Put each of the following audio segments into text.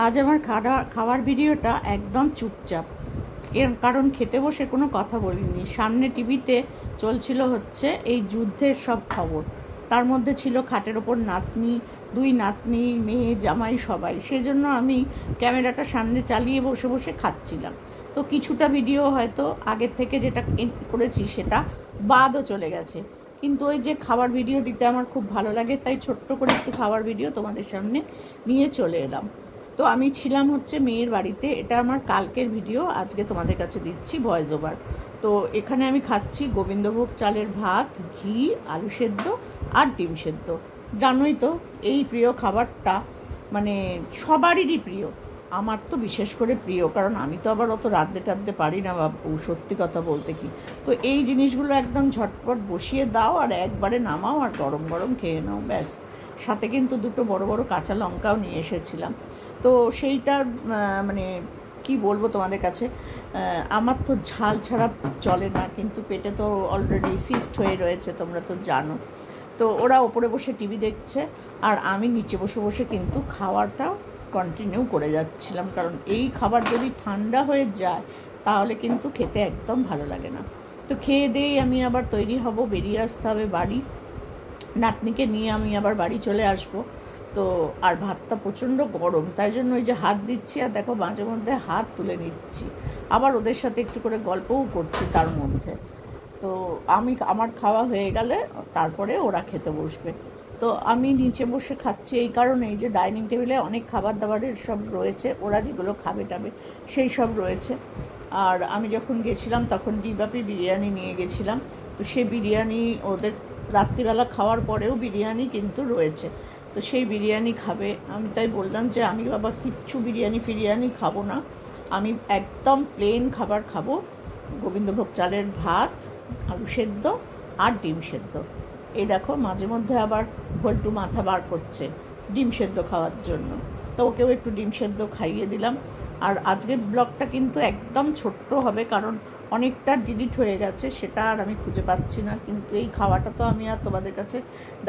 আজ আমার খাওয়ার ভিডিওটা একদম চুপচাপ, কারণ খেতে বসে কোনো কথা বলিনি। সামনে টিভিতে চলছিল হচ্ছে এই যুদ্ধের সব খবর, তার মধ্যে ছিল খাটের ওপর নাতনি, দুই নাতনি, মেয়ে, জামাই সবাই। সেজন্য আমি ক্যামেরাটা সামনে চালিয়ে বসে বসে খাচ্ছিলাম। তো কিছুটা ভিডিও হয়তো আগের থেকে যেটা করেছি সেটা বাদও চলে গেছে, কিন্তু ওই যে খাবার ভিডিও দিতে আমার খুব ভালো লাগে, তাই ছোট্ট করে একটু খাবার ভিডিও তোমাদের সামনে নিয়ে চলে এলাম। তো আমি ছিলাম হচ্ছে মেয়ের বাড়িতে, এটা আমার কালকের ভিডিও, আজকে তোমাদের কাছে দিচ্ছি ভয়েস ওভার। তো এখানে আমি খাচ্ছি গোবিন্দভোগ চালের ভাত, ঘি, আলু সেদ্ধ আর ডিম সেদ্ধ। জানোই তো এই প্রিয় খাবারটা মানে সবারই প্রিয়, আমার তো বিশেষ করে প্রিয়, কারণ আমি তো আবার অত রাঁধতে টাধতে পারি না বাবু, সত্যি কথা বলতে কি। তো এই জিনিসগুলো একদম ঝটপট বসিয়ে দাও আর একবারে নামাও আর গরম গরম খেয়ে নাও, ব্যাস। সাথে কিন্তু দুটো বড় বড় কাঁচা লঙ্কাও নিয়ে এসেছিলাম। তো সেইটা মানে কি বলবো তোমাদের কাছে, আমার তো ঝাল ছাড়া চলে না, কিন্তু পেটে তো অলরেডি সিস্ট হয়ে রয়েছে, তোমরা তো জানো। তো ওরা ওপরে বসে টিভি দেখছে আর আমি নিচে বসে বসে কিন্তু খাওয়াটা কন্টিনিউ করে যাচ্ছিলাম, কারণ এই খাবার যদি ঠান্ডা হয়ে যায় তাহলে কিন্তু খেতে একদম ভালো লাগে না। তো খেয়ে দিয়েই আমি আবার তৈরি হব, বেরিয়ে আসতে হবে বাড়ি, নাতনিকে নিয়ে আমি আবার বাড়ি চলে আসব। তো আর ভাতটা প্রচণ্ড গরম, তাই জন্য ওই যে হাত দিচ্ছি আর দেখো মাঝে মধ্যে হাত তুলে নিচ্ছি, আবার ওদের সাথে একটু করে গল্পও করছি তার মধ্যে। তো আমার খাওয়া হয়ে গেলে তারপরে ওরা খেতে বসবে। তো আমি নিচে বসে খাচ্ছি এই কারণেই যে ডাইনিং টেবিলে অনেক খাবার দাবারের সব রয়েছে, ওরা যেগুলো খাবে টাবে সেই সব রয়েছে। আর আমি যখন গেছিলাম তখন ডিবাপি বিরিয়ানি নিয়ে গেছিলাম, তো সেই বিরিয়ানি ওদের রাত্রিবেলা খাওয়ার পরেও বিরিয়ানি কিন্তু রয়েছে, তো সেই বিরিয়ানি খাবে। আমি তাই বললাম যে আমি বাবা কিচ্ছু বিরিয়ানি খাবো না, আমি একদম প্লেন খাবার খাবো, গোবিন্দভোগ চালের ভাত, আলু সেদ্ধ আর ডিম সেদ্ধ। এই দেখো মাঝে মধ্যে আবার ভল্টু মাথা বার করছে ডিম সেদ্ধ খাওয়ার জন্য, তো ওকেও একটু ডিম সেদ্ধ খাইয়ে দিলাম। আর আজকের ব্লগটা কিন্তু একদম ছোট্ট হবে, কারণ অনেকটা ডিলিট হয়ে গেছে, সেটা আর আমি খুঁজে পাচ্ছি না, কিন্তু এই খাওয়াটা তো আমি আর তোমাদের কাছে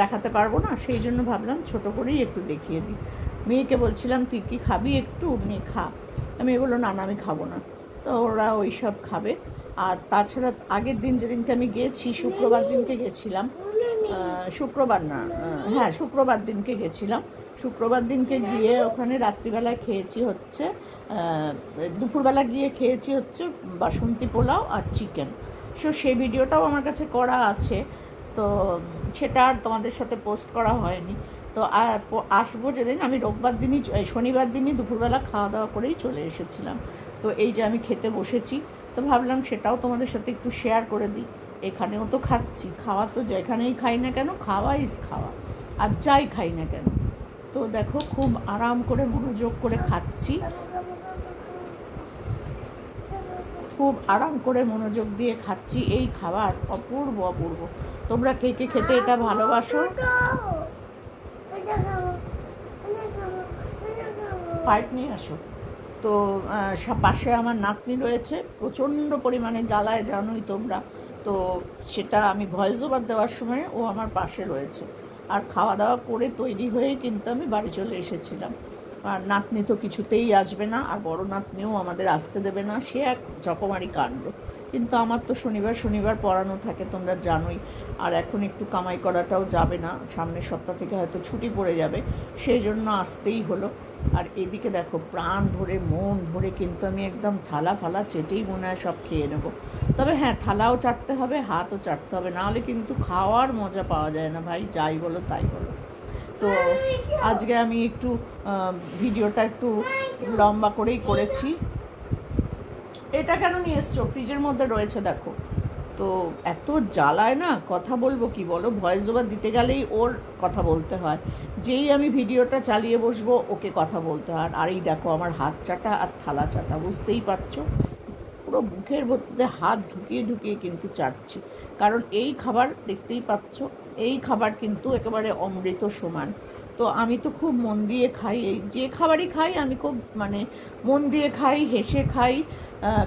দেখাতে পারবো না, সেই জন্য ভাবলাম ছোট করেই একটু দেখিয়ে দিই। মেয়েকে বলছিলাম তুই কি খাবি, একটু মেয়ে খা, আমি বললো না না আমি খাবো না, তো ওরা ওই সব খাবে। আর তাছাড়া আগের দিন যেদিনকে আমি গেছি, শুক্রবার দিনকে গেছিলাম, শুক্রবার না হ্যাঁ শুক্রবার দিনকে গেছিলাম, শুক্রবার দিনকে গিয়ে ওখানে রাত্রিবেলায় খেয়েছি হচ্ছে দুপুরবেলা গিয়ে খেয়েছি হচ্ছে বাসন্তী পোলাও আর চিকেন। সেই ভিডিওটাও আমার কাছে করা আছে, তো সেটা আর তোমাদের সাথে পোস্ট করা হয়নি। তো আসবো যেদিন, আমি রোববার দিনই শনিবার দিনই দুপুরবেলা খাওয়া দাওয়া করেই চলে এসেছিলাম। তো এই যে আমি খেতে বসেছি, তো ভাবলাম সেটাও তোমাদের সাথে একটু শেয়ার করে দিই। এখানেও তো খাচ্ছি, খাওয়া তো যেখানেই খাই না কেন খাওয়া ইজ খাওয়া, আর যাই খাই না কেন। তো দেখো খুব আরাম করে মনোযোগ করে খাচ্ছি, খুব আরাম করে মনোযোগ দিয়ে খাচ্ছি, এই খাবার অপূর্ব অপূর্ব। তোমরা কে কে খেতে এটা ভালোবাসো, পাইপ নিয়ে আসো। তো পাশে আমার নাতনি রয়েছে, প্রচণ্ড পরিমাণে জ্বালায় জানোই তোমরা, তো সেটা আমি ভয়েস ওভার দেওয়ার সময় ও আমার পাশে রয়েছে। আর খাওয়া দাওয়া করে তৈরি হয়ে কিন্তু আমি বাড়ি চলে এসেছিলাম। আর নাতনি তো কিছুতেই আসবে না, আর বড় নাতনিও আমাদের আসতে দেবে না, সে এক রকমারি কাণ্ড। কিন্তু আমার তো শনিবার পড়ানো থাকে তোমরা জানোই, আর এখন একটু কামাই করাটাও যাবে না, সামনের সপ্তাহ থেকে হয়তো ছুটি পড়ে যাবে, সেই জন্য আসতেই হলো। আর এদিকে দেখো প্রাণ ভরে মন ভরে কিন্তু আমি একদম থালা ফালা চেটেই মনে হয় সব খেয়ে নেবো। তবে হ্যাঁ, থালাও চাটতে হবে, হাতও চাটতে হবে, নাহলে কিন্তু খাওয়ার মজা পাওয়া যায় না ভাই, যাই বলো তাই বলো। তো আজকে আমি একটু ভিডিওটা একটু লম্বা করেই করেছি। এটা কেন নিয়ে এসছো, ফ্রিজের মধ্যে রয়েছে দেখো। তো এত জ্বালায় না, কথা বলবো কি বলো, ভয়েস ওভার দিতে গেলেই ওর কথা বলতে হয়, যেই আমি ভিডিওটা চালিয়ে বসবো ওকে কথা বলতে হয়। আর এই দেখো আমার হাত চাটা আর থালা চাটা, বুঝতেই পারছো পুরো মুখের মধ্যে হাত ঢুকিয়ে ঢুকিয়ে কিন্তু চাটছি, কারণ এই খাবার দেখতেই পাচ্ছ, এই খাবার কিন্তু একেবারে অমৃত সমান। তো আমি তো খুব মন দিয়ে খাই, এই যে খাবারই খাই আমি খুব মানে মন দিয়ে খাই, হেসে খাই,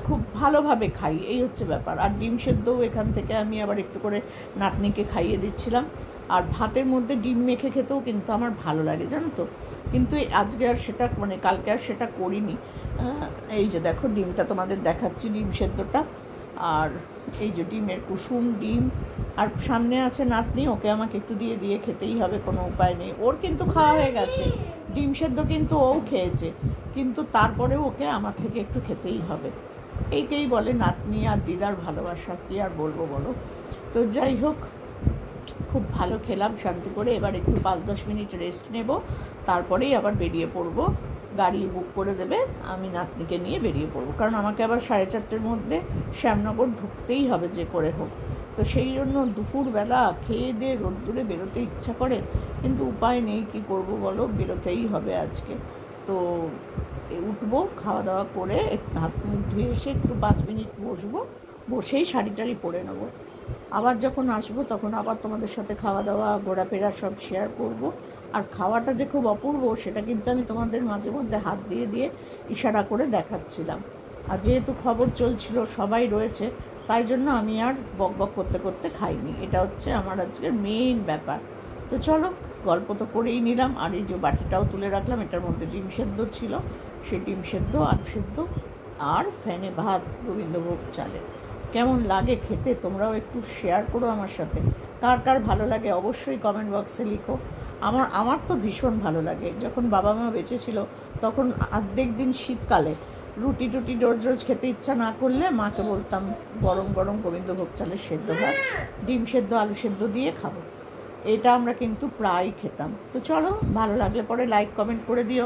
খুব ভালোভাবে খাই, এই হচ্ছে ব্যাপার। আর ডিম সেদ্ধও এখান থেকে আমি আবার একটু করে নাতনিকে খাইয়ে দিচ্ছিলাম। আর ভাতের মধ্যে ডিম মেখে খেতেও কিন্তু আমার ভালো লাগে, জানো তো। কিন্তু আজকে আর সেটা মানে কালকে আর সেটা করিনি। এই যে দেখো ডিমটা তোমাদের দেখাচ্ছি, ডিম সেদ্ধটা। আর এই যে ডিমের কুসুম, ডিম, আর সামনে আছে নাতনি, ওকে আমাকে একটু দিয়ে দিয়ে খেতেই হবে, কোনো উপায় নেই। ওর কিন্তু খাওয়া হয়ে গেছে ডিম সেদ্ধ, কিন্তু ও খেয়েছে, কিন্তু তারপরেও ওকে আমার থেকে একটু খেতেই হবে। এইটাই বলে নাতনি আর দিদার ভালোবাসা, কী আর বলবো বলো। তো যাই হোক, খুব ভালো খেলাম শান্তি করে। এবার একটু 5-10 মিনিট রেস্ট নেব, তারপরেই আবার বেরিয়ে পড়বো। গাড়ি বুক করে দেবে, আমি নাতনিকে নিয়ে বেরিয়ে পড়বো, কারণ আমাকে আবার 4:30-র মধ্যে শ্যামনগর ঢুকতেই হবে যে করে হোক। তো সেই জন্য দুপুরবেলা খেয়ে দিয়ে রোদ্দুরে বেরোতে ইচ্ছা করে, কিন্তু উপায় নেই, কী করবো বলো, বেরোতেই হবে আজকে। তো উঠবো, খাওয়া দাওয়া করে হাত মুখ ধুয়ে এসে একটু 5 মিনিট বসবো, বসেই শাড়ি টাড়ি পরে নেবো। আবার যখন আসবো তখন আবার তোমাদের সাথে খাওয়া দাওয়া ঘোরাফেরা সব শেয়ার করব। আর খাওয়াটা যে খুব অপূর্ব সেটা কিন্তু আমি তোমাদের মাঝে মধ্যে হাত দিয়ে দিয়ে ইশারা করে দেখাচ্ছিলাম। আর যেহেতু খবর চলছিল, সবাই রয়েছে, তাই জন্য আমি আর বক বক করতে করতে খাইনি। এটা হচ্ছে আমার আজকের মেইন ব্যাপার। তো চলো, গল্প তো করেই নিলাম। আর এই যে বাটিটাও তুলে রাখলাম, এটার মধ্যে ডিম সেদ্ধ ছিল, সেই ডিম সেদ্ধ, আলু সেদ্ধ আর ফ্যানে ভাত গোবিন্দভোগ চালের। কেমন লাগে খেতে তোমরাও একটু শেয়ার করো আমার সাথে, কার কার ভালো লাগে অবশ্যই কমেন্ট বক্সে লিখো। আমার তো ভীষণ ভালো লাগে। যখন বাবা মা বেঁচে ছিল তখন অর্ধেক দিন শীতকালে রুটি টুটি রোজ রোজ খেতে ইচ্ছা না করলে মাকে বলতাম গরম গরম গোবিন্দভোগ চালের সেদ্ধ ভাত, ডিম সেদ্ধ, আলু সেদ্ধ দিয়ে খাবো। এটা আমরা কিন্তু প্রায় খেতাম। তো চলো, ভালো লাগলে পরে লাইক কমেন্ট করে দিও।